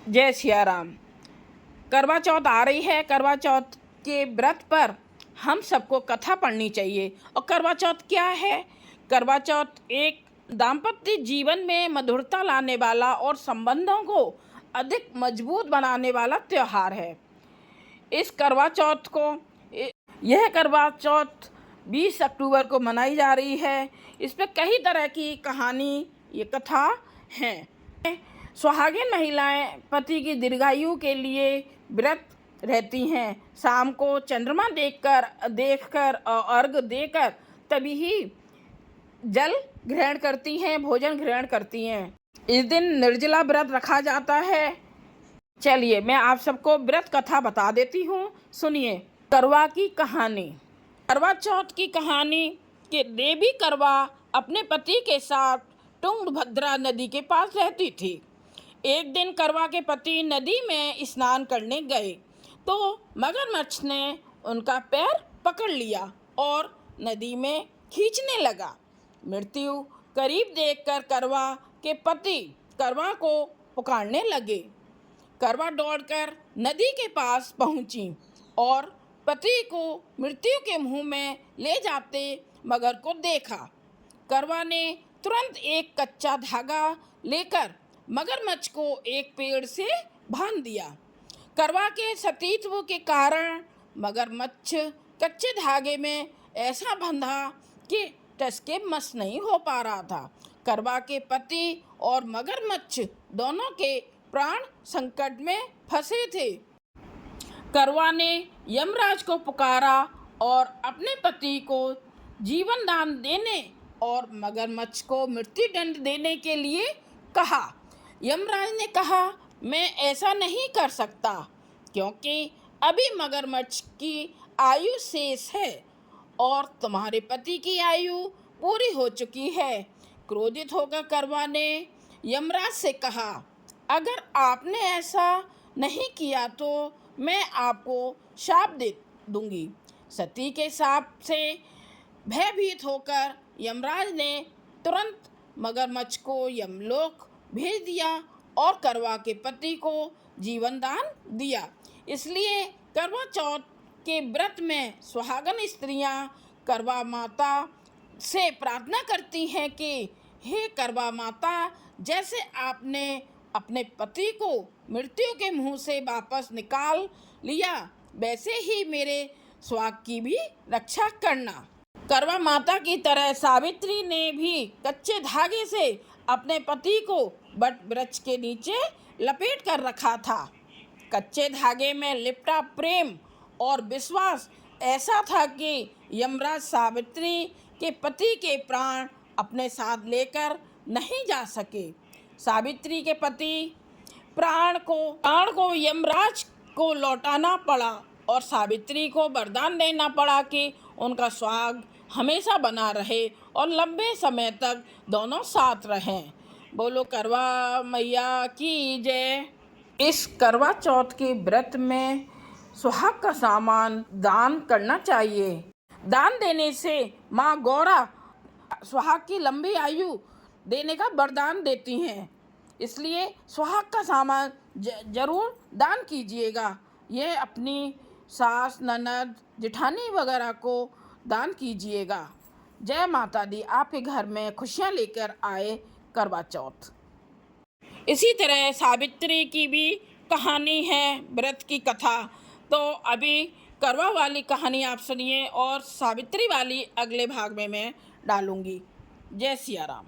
जय सिया राम। करवा चौथ आ रही है। करवा चौथ के व्रत पर हम सबको कथा पढ़नी चाहिए। और करवा चौथ क्या है? करवा चौथ एक दाम्पत्य जीवन में मधुरता लाने वाला और संबंधों को अधिक मजबूत बनाने वाला त्यौहार है। इस करवा चौथ को यह करवा चौथ 20 अक्टूबर को मनाई जा रही है। इस पर कई तरह की कहानी, ये कथा हैं। सुहागिन महिलाएं पति की दीर्घायु के लिए व्रत रहती हैं। शाम को चंद्रमा देखकर और अर्घ देकर तभी ही जल ग्रहण करती हैं, भोजन ग्रहण करती हैं। इस दिन निर्जला व्रत रखा जाता है। चलिए मैं आप सबको व्रत कथा बता देती हूँ, सुनिए। करवा की कहानी। करवा चौथ की कहानी कि देवी करवा अपने पति के साथ तुंगभद्रा नदी के पास रहती थी। एक दिन करवा के पति नदी में स्नान करने गए तो मगरमच्छ ने उनका पैर पकड़ लिया और नदी में खींचने लगा। मृत्यु करीब देखकर करवा के पति करवा को पुकारने लगे। करवा दौड़कर नदी के पास पहुंची और पति को मृत्यु के मुंह में ले जाते मगर को देखा। करवा ने तुरंत एक कच्चा धागा लेकर मगरमच्छ को एक पेड़ से बांध दिया। करवा के सतीत्व के कारण मगरमच्छ कच्चे धागे में ऐसा बंधा कि टस के मस नहीं हो पा रहा था। करवा के पति और मगरमच्छ दोनों के प्राण संकट में फंसे थे। करवा ने यमराज को पुकारा और अपने पति को जीवन दान देने और मगरमच्छ को मृत्यु दंड देने के लिए कहा। यमराज ने कहा, मैं ऐसा नहीं कर सकता क्योंकि अभी मगरमच्छ की आयु शेष है और तुम्हारे पति की आयु पूरी हो चुकी है। क्रोधित होकर करवा ने यमराज से कहा, अगर आपने ऐसा नहीं किया तो मैं आपको शाप दे दूंगी। सती के शाप से भयभीत होकर यमराज ने तुरंत मगरमच्छ को यमलोक भेज दिया और करवा के पति को जीवन दान दिया। इसलिए करवा चौथ के व्रत में सुहागन स्त्रियां करवा माता से प्रार्थना करती हैं कि हे करवा माता, जैसे आपने अपने पति को मृत्यु के मुंह से वापस निकाल लिया वैसे ही मेरे सुहाग की भी रक्षा करना। करवा माता की तरह सावित्री ने भी कच्चे धागे से अपने पति को वट वृक्ष के नीचे लपेट कर रखा था। कच्चे धागे में लिपटा प्रेम और विश्वास ऐसा था कि यमराज सावित्री के पति के प्राण अपने साथ लेकर नहीं जा सके। सावित्री के पति प्राण को यमराज को लौटाना पड़ा और सावित्री को वरदान देना पड़ा कि उनका सुहाग हमेशा बना रहे और लंबे समय तक दोनों साथ रहें। बोलो करवा मैया की जय। इस करवा चौथ के व्रत में सुहाग का सामान दान करना चाहिए। दान देने से माँ गौरा सुहाग की लंबी आयु देने का वरदान देती हैं। इसलिए सुहाग का सामान जरूर दान कीजिएगा। यह अपनी सास, ननद, जेठानी वगैरह को दान कीजिएगा। जय माता दी। आपके घर में खुशियाँ लेकर आए करवा चौथ। इसी तरह सावित्री की भी कहानी है, व्रत की कथा। तो अभी करवा वाली कहानी आप सुनिए और सावित्री वाली अगले भाग में मैं डालूँगी। जय सिया राम।